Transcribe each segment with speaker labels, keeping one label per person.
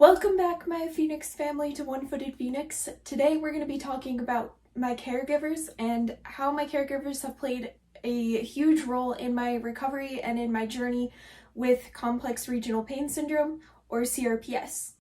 Speaker 1: Welcome back, my Phoenix family, to One-Footed Phoenix. Today we're going to be talking about my caregivers and how my caregivers have played a huge role in my recovery and in my journey with complex regional pain syndrome, or CRPS.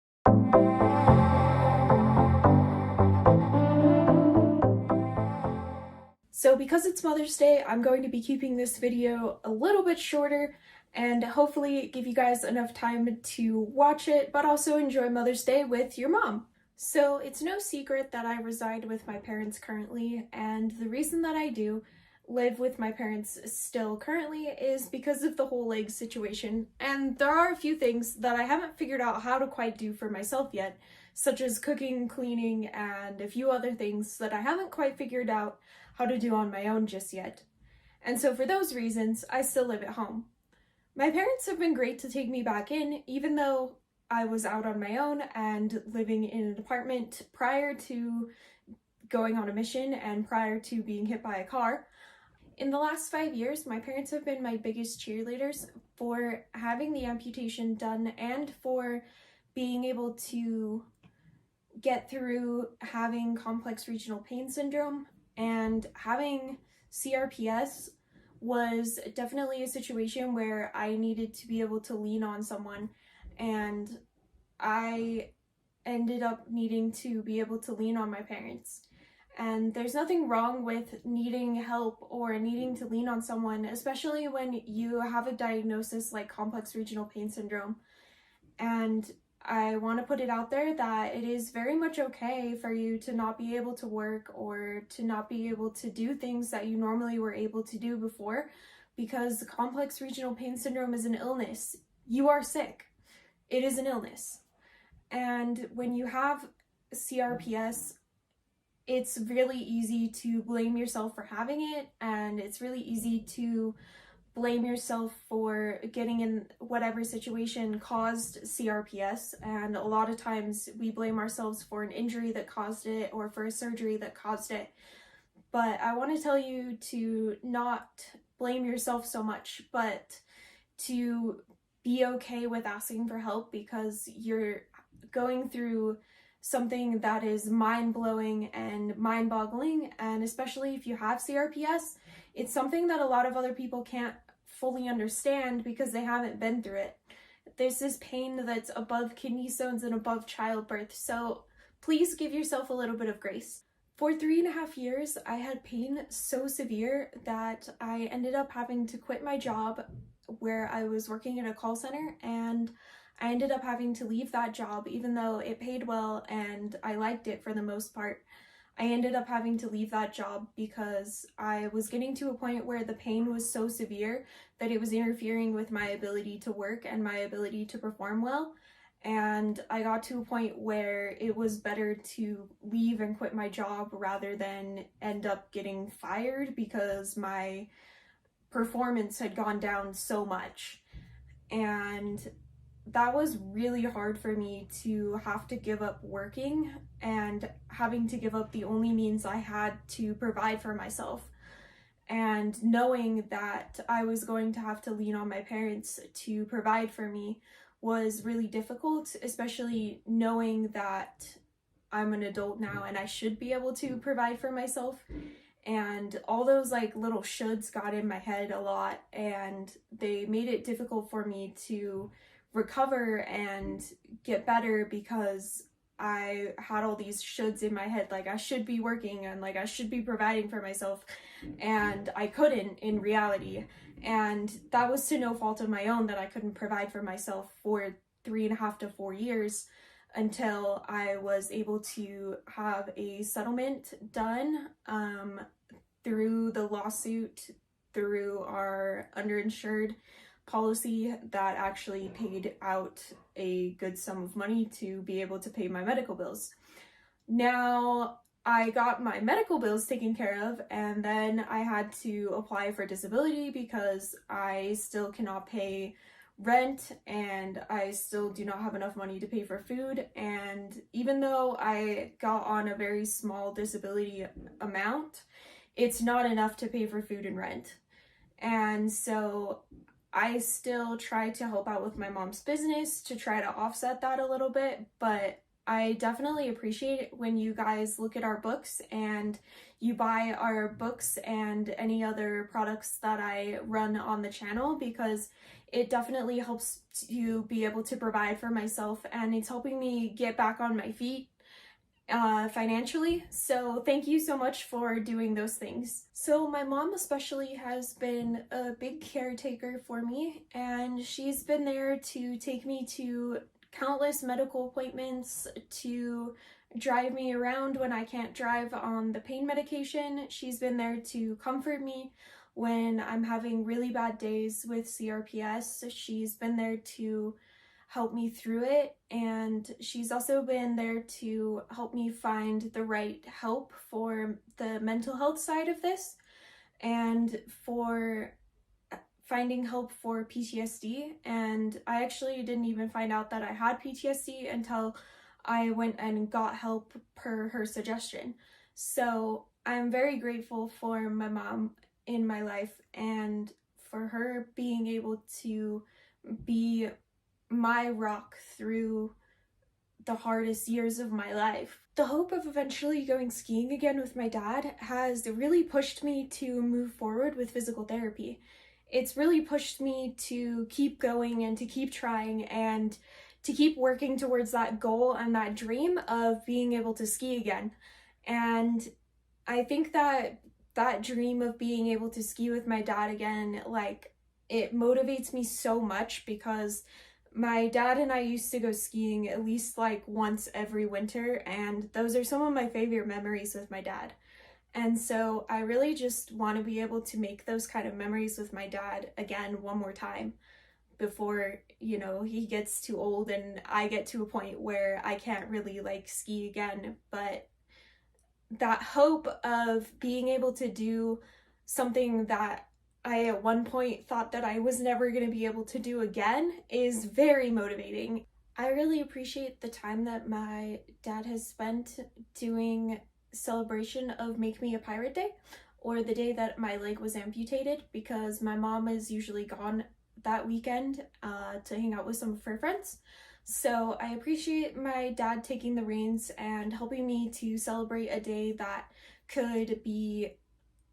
Speaker 1: So because it's Mother's Day, I'm going to be keeping this video a little bit shorter and hopefully give you guys enough time to watch it, but also enjoy Mother's Day with your mom. So it's no secret that I reside with my parents currently, and the reason that I do live with my parents still currently is because of the whole leg situation, and there are a few things that I haven't figured out how to quite do for myself yet, such as cooking, cleaning, and a few other things that I haven't quite figured out how to do on my own just yet. And so for those reasons, I still live at home. My parents have been great to take me back in, even though I was out on my own and living in an apartment prior to going on a mission and prior to being hit by a car. In the last 5 years, my parents have been my biggest cheerleaders for having the amputation done and for being able to get through having complex regional pain syndrome, and having CRPS was definitely a situation where I needed to be able to lean on someone, and I ended up needing to be able to lean on my parents. And there's nothing wrong with needing help or needing to lean on someone, especially when you have a diagnosis like complex regional pain syndrome. And I want to put it out there that it is very much okay for you to not be able to work or to not be able to do things that you normally were able to do before, because complex regional pain syndrome is an illness. You are sick. It is an illness. And when you have CRPS, it's really easy to blame yourself for having it, and it's really easy to blame yourself for getting in whatever situation caused CRPS, and a lot of times we blame ourselves for an injury that caused it or for a surgery that caused it. But I want to tell you to not blame yourself so much, but to be okay with asking for help, because you're going through something that is mind-blowing and mind-boggling, and especially if you have CRPS, it's something that a lot of other people can't fully understand because they haven't been through it. There's this pain that's above kidney stones and above childbirth, so please give yourself a little bit of grace. For 3.5 years, I had pain so severe that I ended up having to quit my job where I was working at a call center, and I ended up having to leave that job even though it paid well and I liked it for the most part. I ended up having to leave that job because I was getting to a point where the pain was so severe that it was interfering with my ability to work and my ability to perform well. And I got to a point where it was better to leave and quit my job rather than end up getting fired because my performance had gone down so much. And that was really hard for me to have to give up working and having to give up the only means I had to provide for myself. And knowing that I was going to have to lean on my parents to provide for me was really difficult, especially knowing that I'm an adult now and I should be able to provide for myself. And all those like little shoulds got in my head a lot, and they made it difficult for me to recover and get better because I had all these shoulds in my head, like I should be working and like I should be providing for myself, and I couldn't in reality. And that was to no fault of my own that I couldn't provide for myself for 3.5 to 4 years until I was able to have a settlement done through the lawsuit, through our underinsured policy that actually paid out a good sum of money to be able to pay my medical bills. Now, I got my medical bills taken care of, and then I had to apply for disability because I still cannot pay rent and I still do not have enough money to pay for food. And even though I got on a very small disability amount, it's not enough to pay for food and rent. And so I still try to help out with my mom's business to try to offset that a little bit, but I definitely appreciate it when you guys look at our books and you buy our books and any other products that I run on the channel, because it definitely helps to be able to provide for myself, and it's helping me get back on my feet financially. So thank you so much for doing those things. So my mom especially has been a big caretaker for me, and she's been there to take me to countless medical appointments, to drive me around when I can't drive on the pain medication. She's been there to comfort me when I'm having really bad days with CRPS. She's been there to help me through it, and she's also been there to help me find the right help for the mental health side of this, and for finding help for PTSD. And I actually didn't even find out that I had PTSD until I went and got help per her suggestion. So I'm very grateful for my mom in my life, and for her being able to be my rock through the hardest years of my life. The hope of eventually going skiing again with my dad has really pushed me to move forward with physical therapy. It's really pushed me to keep going and to keep trying and to keep working towards that goal and that dream of being able to ski again. And I think that that dream of being able to ski with my dad again, like, it motivates me so much, because my dad and I used to go skiing at least like once every winter, and those are some of my favorite memories with my dad. And so I really just want to be able to make those kind of memories with my dad again one more time before, you know, he gets too old and I get to a point where I can't really like ski again. But that hope of being able to do something that I at one point thought that I was never going to be able to do again is very motivating. I really appreciate the time that my dad has spent doing celebration of Make Me a Pirate Day, or the day that my leg was amputated, because my mom is usually gone that weekend to hang out with some of her friends. So I appreciate my dad taking the reins and helping me to celebrate a day that could be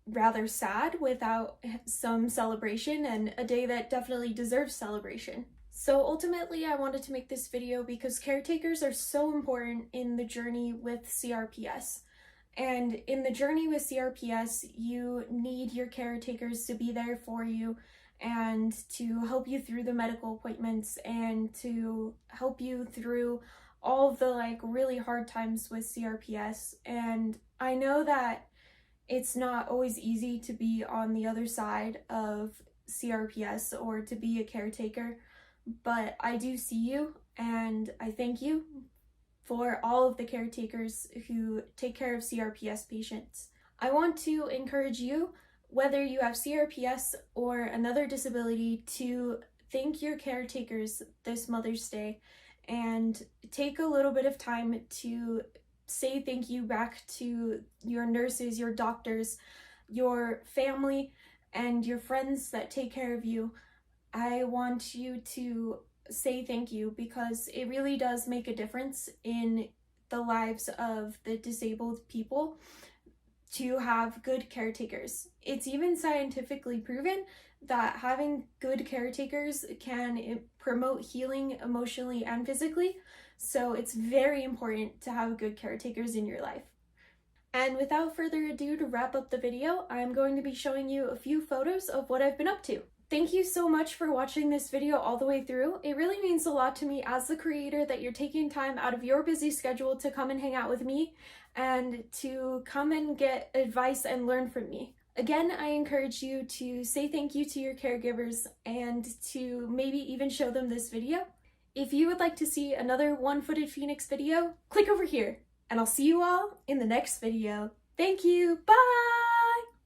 Speaker 1: rather sad without some celebration, and a day that definitely deserves celebration. So ultimately, I wanted to make this video because caretakers are so important in the journey with CRPS. And in the journey with CRPS, you need your caretakers to be there for you and to help you through the medical appointments and to help you through all of the like really hard times with CRPS. And I know that it's not always easy to be on the other side of CRPS or to be a caretaker, but I do see you, and I thank you for all of the caretakers who take care of CRPS patients. I want to encourage you, whether you have CRPS or another disability, to thank your caretakers this Mother's Day and take a little bit of time to say thank you back to your nurses, your doctors, your family, and your friends that take care of you. I want you to say thank you, because it really does make a difference in the lives of the disabled people to have good caretakers. It's even scientifically proven that having good caretakers can promote healing emotionally and physically. So it's very important to have good caretakers in your life. And without further ado, to wrap up the video, I'm going to be showing you a few photos of what I've been up to. Thank you so much for watching this video all the way through. It really means a lot to me as the creator that you're taking time out of your busy schedule to come and hang out with me and to come and get advice and learn from me. Again, I encourage you to say thank you to your caregivers and to maybe even show them this video. If you would like to see another One-Footed Phoenix video, click over here, and I'll see you all in the next video. Thank you, bye!